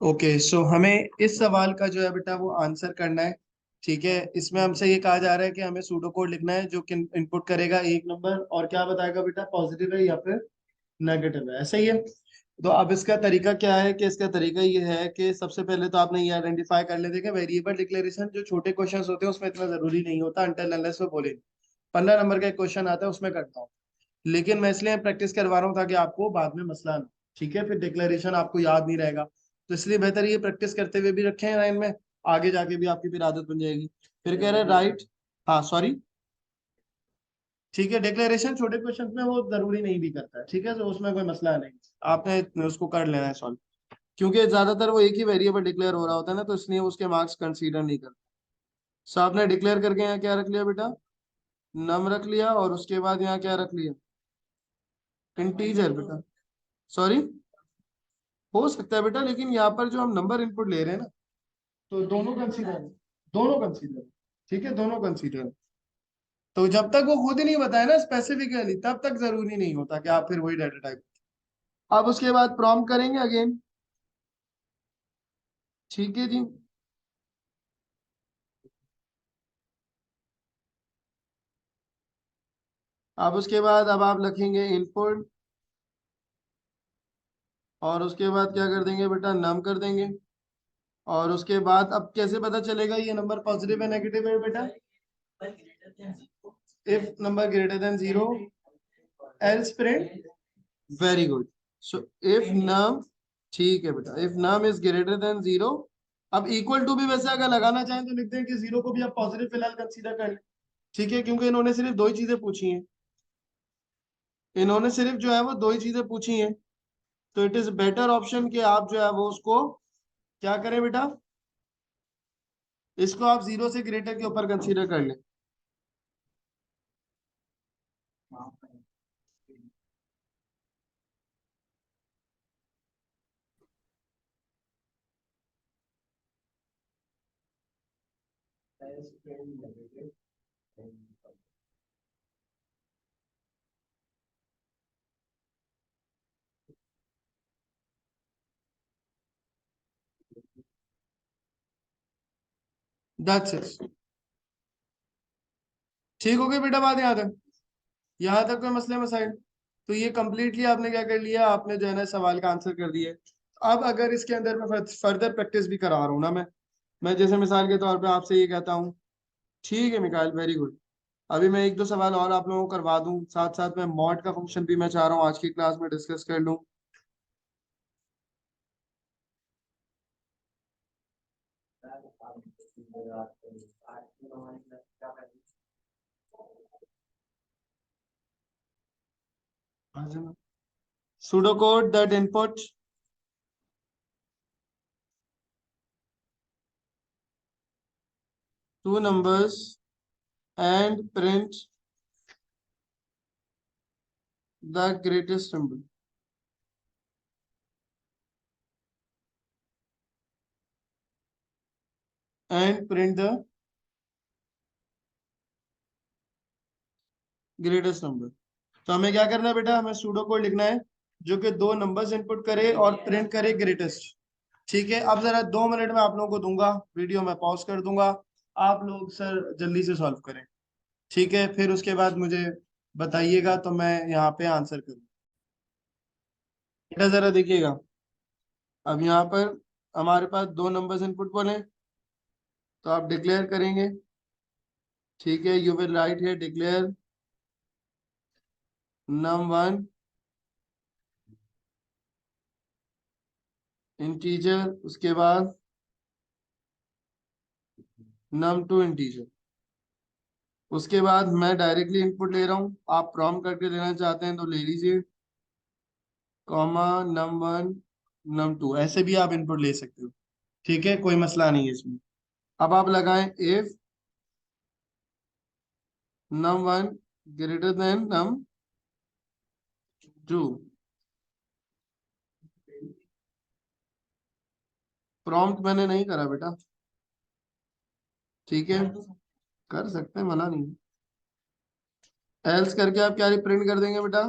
Okay, सो हमें इस सवाल का जो है बेटा वो आंसर करना है। ठीक है, इसमें हमसे ये कहा जा रहा है कि हमें सूडो कोड लिखना है जो कि इनपुट करेगा एक नंबर और क्या बताएगा बेटा, पॉजिटिव है या फिर नेगेटिव है, ऐसा ही है। तो अब इसका तरीका क्या है कि इसका तरीका ये है कि सबसे पहले तो आपने ये आइडेंटिफाई कर लेते हैं वेरिएबल डिक्लेरेशन जो छोटे क्वेश्चन होते हैं उसमें इतना जरूरी नहीं होता, अंटिल अनलेस वो बोले। 15 नंबर का एक क्वेश्चन आता है उसमें करता हूँ, लेकिन मैं इसलिए प्रैक्टिस करवा रहा हूँ ताकि आपको बाद में मसला ना। ठीक है, फिर डिक्लेरेशन आपको याद नहीं रहेगा, तो इसलिए बेहतर ये प्रैक्टिस करते हुए भी रखें लाइन में, आगे जाके भी आपकी फिर आदत बन जाएगी। फिर कह रहे हैं राइट, हाँ सॉरी, ठीक है, डिक्लेरेशन छोटे क्वेश्चन में वो जरूरी नहीं भी करता है, ठीक है, तो उसमें कोई मसला नहीं, आपने उसको कर लेना है सॉल्व। क्योंकि ज्यादातर वो एक ही वेरिएबल डिक्लेयर हो रहा होता है ना, तो इसलिए उसके मार्क्स कंसीडर नहीं करते। सो आपने डिक्लेयर करके यहाँ क्या रख लिया बेटा, नम रख लिया, और उसके बाद यहाँ क्या रख लिया, इंटीजर बेटा, सॉरी, हो सकता है बेटा, लेकिन यहाँ पर जो हम नंबर इनपुट ले रहे हैं ना, तो दोनों कंसीडर है, दोनों कंसीडर, ठीक है, दोनों कंसीडर। तो जब तक वो खुद ही नहीं बताए ना स्पेसिफिकली, तब तक जरूरी नहीं होता कि आप फिर वही डाटा टाइप। अब उसके बाद प्रॉम्प्ट करेंगे अगेन, ठीक है जी। अब उसके बाद अब आप लिखेंगे इनपुट, और उसके बाद क्या कर देंगे बेटा, नम कर देंगे। और उसके बाद अब कैसे पता चलेगा ये नंबर पॉजिटिव है नेगेटिव है बेटा, if number greater than zero else print, very good. So if num, ठीक है बेटा, if num is greater than zero. अब इक्वल टू भी वैसे अगर लगाना चाहें तो लिखते हैं कि जीरो को भी आप पॉजिटिव फिलहाल कंसीडर कर लें, ठीक है, क्योंकि इन्होंने सिर्फ दो ही चीजें पूछी हैं, इन्होंने सिर्फ जो है वो दो ही चीजें पूछी हैं। तो इट इज बेटर ऑप्शन कि आप जो है वो उसको क्या करें बेटा, इसको आप जीरो से ग्रेटर के ऊपर कंसीडर कर लें। That's it. ठीक हो गई बेटा बात यहाँ तक, यहाँ तक कोई मसले मसाइल? तो ये कंप्लीटली आपने क्या कर लिया, आपने जो है ना सवाल का आंसर कर दिया है। अब अगर इसके अंदर मैं फर्दर प्रैक्टिस भी करा रहा हूँ ना, मैं जैसे मिसाल के तौर पे आपसे ये कहता हूँ, ठीक है मिकाइल, वेरी गुड, अभी मैं एक दो सवाल और आप लोगों को करवा दूं, साथ साथ में मॉड का फंक्शन भी मैं चाह रहा हूँ आज की क्लास में डिस्कस कर लूं। pseudocode that input two numbers and print the greatest number, and print the greatest number। तो हमें क्या करना है बेटा, हमें सूडो कोड लिखना है जो कि दो नंबर्स इनपुट करे और प्रिंट करे ग्रेटेस्ट। ठीक है, अब जरा 2 मिनट में आप लोगों को दूंगा, वीडियो में पॉज कर दूंगा, आप लोग सर जल्दी से सॉल्व करें। ठीक है, फिर उसके बाद मुझे बताइएगा तो मैं यहाँ पे आंसर करूँ। बेटा जरा देखिएगा, अब यहाँ पर हमारे पास दो नंबर्स इनपुट बोले, तो आप डिक्लेयर करेंगे, ठीक है, यू विल राइट है डिक्लेयर num1 इंटीजर, उसके बाद num2 इंटीजर। उसके बाद मैं डायरेक्टली इनपुट ले रहा हूँ, आप प्रॉम्प्ट करके लेना चाहते हैं तो ले लीजिए, कॉमा num1 num2, ऐसे भी आप इनपुट ले सकते हो, ठीक है, कोई मसला नहीं है इसमें। अब आप लगाएं if num1 greater than num2। Prompt मैंने नहीं करा बेटा, ठीक है, कर सकते हैं, मना नहीं। एल्स करके आप क्या प्रिंट कर देंगे बेटा,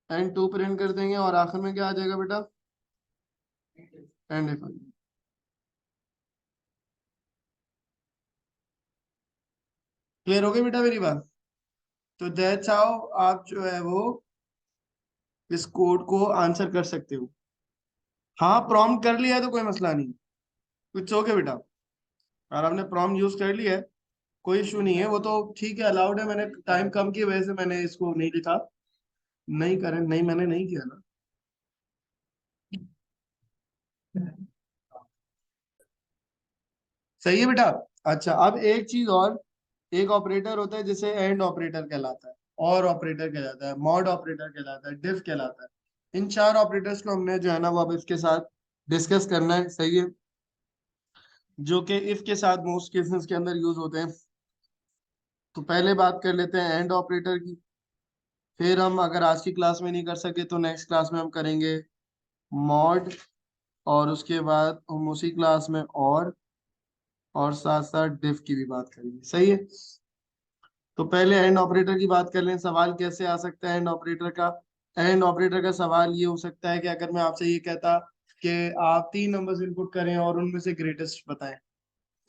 एंड टू प्रिंट कर देंगे और आखिर में क्या आ जाएगा बेटा, एंड इफ। क्लियर हो गई बेटा मेरी बात? तो दैट्स हाउ आप जो है वो इस कोड को आंसर कर सकते हो। हाँ, प्रॉम्प्ट कर लिया है तो कोई मसला नहीं, कुछ हो गया बेटा। और आपने प्रॉम्प्ट यूज कर लिया है, कोई इशू नहीं है, वो तो ठीक है, अलाउड है। मैंने टाइम कम की वजह से मैंने इसको नहीं लिखा। नहीं करें, नहीं मैंने नहीं किया ना। सही है बेटा। अच्छा, अब एक चीज और, एक ऑपरेटर होता है जिसे एंड ऑपरेटर कहलाता है, और ऑपरेटर कहलाता है, मॉड ऑपरेटर कहलाता है, डिफ कहलाता है। इन चार ऑपरेटर्स को हमने जो है ना वो अब इसके साथ डिस्कस करना है, सही है, जो कि इफ के साथ मोस्ट केसेस के अंदर यूज होते हैं। तो पहले बात कर लेते हैं एंड ऑपरेटर की, फिर हम अगर आज की क्लास में नहीं कर सके तो नेक्स्ट क्लास में हम करेंगे मॉड, और उसके बाद हम उसी क्लास में और साथ साथ डिफ की भी बात करेंगे, सही है। तो पहले एंड ऑपरेटर की बात कर लें। सवाल कैसे आ सकता है एंड ऑपरेटर का? एंड ऑपरेटर का सवाल ये हो सकता है कि अगर मैं आपसे ये कहता कि आप 3 नंबर्स इनपुट करें और उनमें से ग्रेटेस्ट बताएं,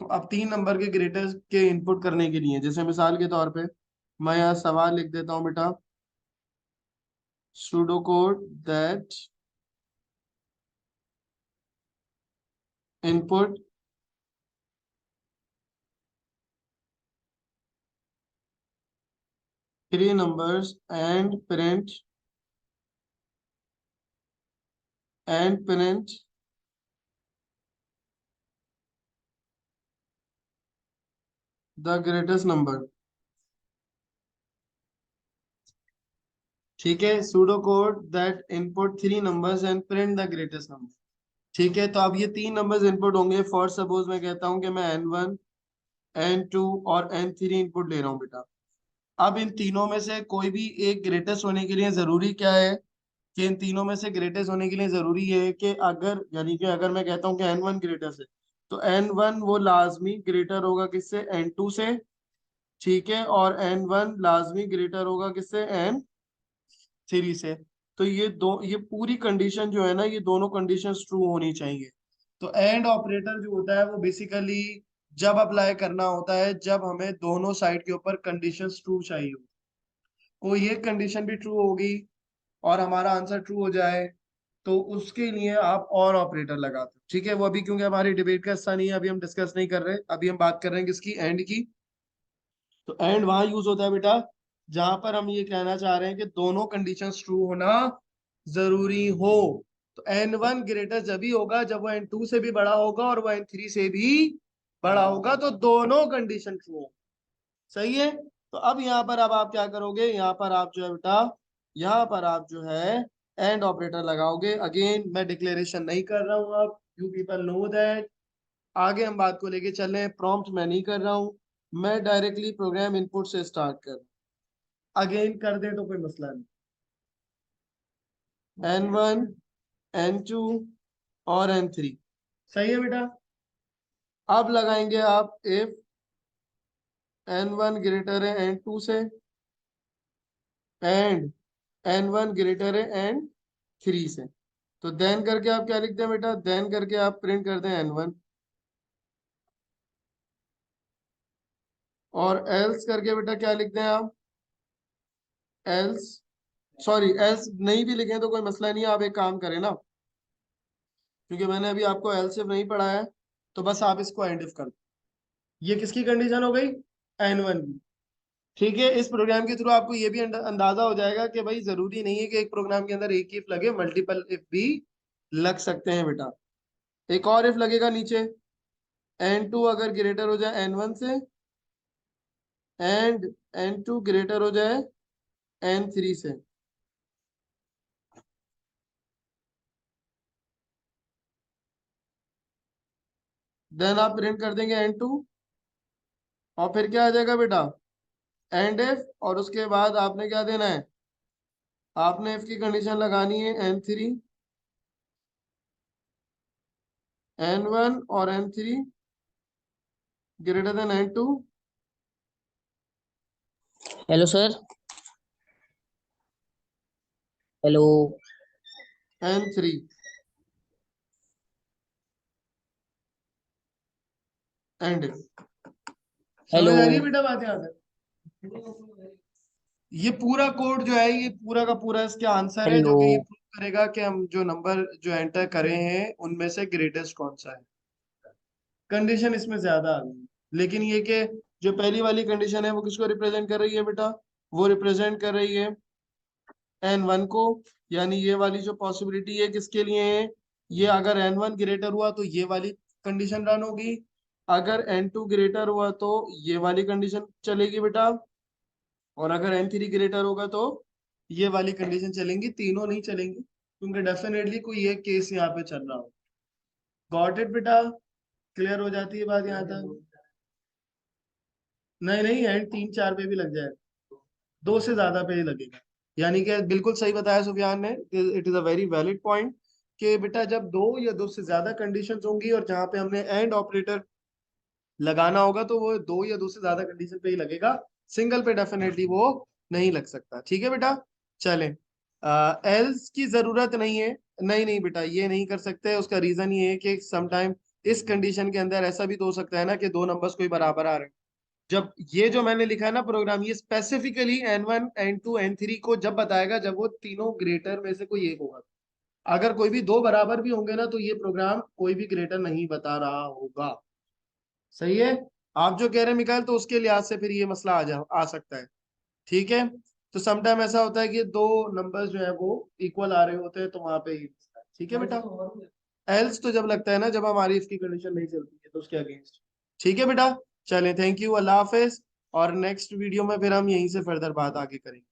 तो अब 3 नंबर के ग्रेटेस्ट के इनपुट करने के लिए, जैसे मिसाल के तौर पे मैं यहाँ सवाल लिख देता हूँ बेटा, pseudo code that input 3 numbers and print the greatest number। ठीक है, pseudo code that input 3 numbers and print the greatest number. ठीक है, तो अब ये 3 नंबर्स इनपुट होंगे। फॉर सपोज मैं कहता हूँ कि मैं N1 N2 और N3 इनपुट ले रहा हूँ बेटा। अब इन तीनों में से कोई भी एक ग्रेटेस्ट होने के लिए जरूरी क्या है, कि इन तीनों में से ग्रेटेस्ट होने के लिए जरूरी है कि अगर, यानी कि अगर मैं कहता हूँ कि N1 ग्रेटेस्ट है, तो N1 वो लाजमी ग्रेटर होगा किससे, N2 से। ठीक है, और N1 लाजमी ग्रेटर होगा किससे, N3 से। तो ये पूरी कंडीशन जो है ना, ये दोनों कंडीशन ट्रू होनी चाहिए। तो एंड ऑपरेटर जो होता है वो बेसिकली जब अप्लाई करना होता है जब हमें दोनों साइड के ऊपर कंडीशंस ट्रू चाहिए हो। कोई एक कंडीशन भी ट्रू होगी और हमारा आंसर ट्रू हो जाए, तो उसके लिए आप और ऑपरेटर लगाते हो। ठीक है, वो अभी क्योंकि हमारी डिबेट का हिस्सा नहीं है, अभी हम डिस्कस नहीं कर रहे, अभी हम बात कर रहे हैं किसकी, एंड की। तो एंड वहां यूज होता है बेटा जहां पर हम ये कहना चाह रहे हैं कि दोनों कंडीशंस ट्रू होना जरूरी हो। तो N1 ग्रेटर जब भी होगा जब वो N2 से भी बड़ा होगा और वो N3 से भी बड़ा होगा, तो दोनों कंडीशन ट्रू हो। सही है। तो अब यहाँ पर अब आप क्या करोगे, यहाँ पर आप जो है बेटा, यहाँ पर आप जो है एंड ऑपरेटर लगाओगे। अगेन मैं डिक्लेरेशन नहीं कर रहा हूँ, अब यू पीपल नो दैट। आगे हम बात को लेके चल रहे हैं, प्रॉम्प्ट मैं नहीं कर रहा हूँ, मैं डायरेक्टली प्रोग्राम इनपुट से स्टार्ट कर रहा हूँ। अगेन कर दे तो कोई मसला नहीं। N1 N2 और N3, सही है बेटा। अब लगाएंगे आप इफ N1 ग्रेटर है N2 से एंड N1 ग्रेटर है N3 से। तो देन करके आप क्या लिखते हैं बेटा, देन करके आप प्रिंट करते हैं N1, और एल्स करके बेटा क्या लिखते हैं आप, एल्स, सॉरी एल्स नहीं भी लिखें तो कोई मसला नहीं है। आप एक काम करें ना, क्योंकि मैंने अभी आपको एल्सिफ नहीं पढ़ाया है, तो बस आप इसको एंड इफ कर दो। ये किसकी कंडीशन हो गई, N1 की। ठीक है, इस प्रोग्राम के थ्रू आपको ये भी अंदाजा हो जाएगा कि भाई जरूरी नहीं है कि एक प्रोग्राम के अंदर एक इफ लगे, मल्टीपल इफ भी लग सकते हैं बेटा। एक और इफ लगेगा नीचे, N2 अगर ग्रेटर हो जाए N1 से एंड N2 ग्रेटर हो जाए N3 से। देन आप प्रिंट कर देंगे N2, और फिर क्या आ जाएगा बेटा, एंड इफ, और उसके बाद आपने क्या देना है, आपने इफ की कंडीशन लगानी है N3 N1 और N3 greater than N2। Hello sir. Hello. N3 and समझ हेलो। आ रही है बेटा बात यहाँ तक? ये पूरा कोड जो है ये पूरा का पूरा इसके आंसर है, हेलो। जो कि ये प्रूव करेगा कि हम जो नंबर जो एंटर करे हैं उनमें से ग्रेटेस्ट कौन सा है। कंडीशन इसमें ज्यादा आ गई, लेकिन ये कि जो पहली वाली कंडीशन है वो किसको रिप्रेजेंट कर रही है बेटा? वो रिप्रेजेंट कर रही है N1 को। यानी ये वाली जो पॉसिबिलिटी है किसके लिए है? ये अगर N1 ग्रेटर हुआ तो ये वाली कंडीशन रन होगी, अगर N2 ग्रेटर हुआ तो ये वाली कंडीशन चलेगी बेटा, और अगर N3 ग्रेटर होगा तो ये वाली कंडीशन चलेंगी, तीनों नहीं चलेंगी क्योंकि डेफिनेटली कोई एक केस यहाँ पे चल रहा हो। गॉट इट बेटा? क्लियर हो जाती है बात यहाँ तक? नहीं नहीं, एंड 3 4 पे भी लग जाए, दो से ज्यादा पे ही लगेगा। यानी कि बिल्कुल सही बताया सुफियान ने, it is a very valid point कि बेटा जब दो या दो से ज्यादा कंडीशंस होंगी और जहां पे हमने एंड ऑपरेटर लगाना होगा तो वो दो या दो से ज्यादा कंडीशन पे ही लगेगा, सिंगल पे डेफिनेटली वो नहीं लग सकता। ठीक है बेटा, चलें। एल्स की जरूरत नहीं है। नहीं नहीं बेटा, ये नहीं कर सकते। उसका रीजन ये है कि समटाइम इस कंडीशन के अंदर ऐसा भी तो हो सकता है ना कि दो नंबर्स कोई बराबर आ रहे हैं। जब ये जो मैंने लिखा है ना प्रोग्राम, ये स्पेसिफिकली N1 N2 N3 को जब बताएगा जब वो तीनों ग्रेटर में से कोई एक होगा। अगर कोई भी दो बराबर भी होंगे ना तो ये प्रोग्राम कोई भी ग्रेटर नहीं बता रहा होगा। सही है? आप जो कह रहे हैं मिकाइल, तो उसके लिहाज से फिर ये मसला आ सकता है। ठीक है, तो समटाइम ऐसा होता है कि दो नंबर्स जो है वो इक्वल आ रहे होते हैं तो वहां पे ही मसला है। ठीक है बेटा, एल्स तो जब लगता है ना जब हमारी इसकी कंडीशन नहीं चलती है तो उसके अगेंस्ट। ठीक है बेटा, चलें, थैंक यू, अल्लाह हाफिज। और नेक्स्ट वीडियो में फिर हम यहीं से फर्दर बात आगे करेंगे।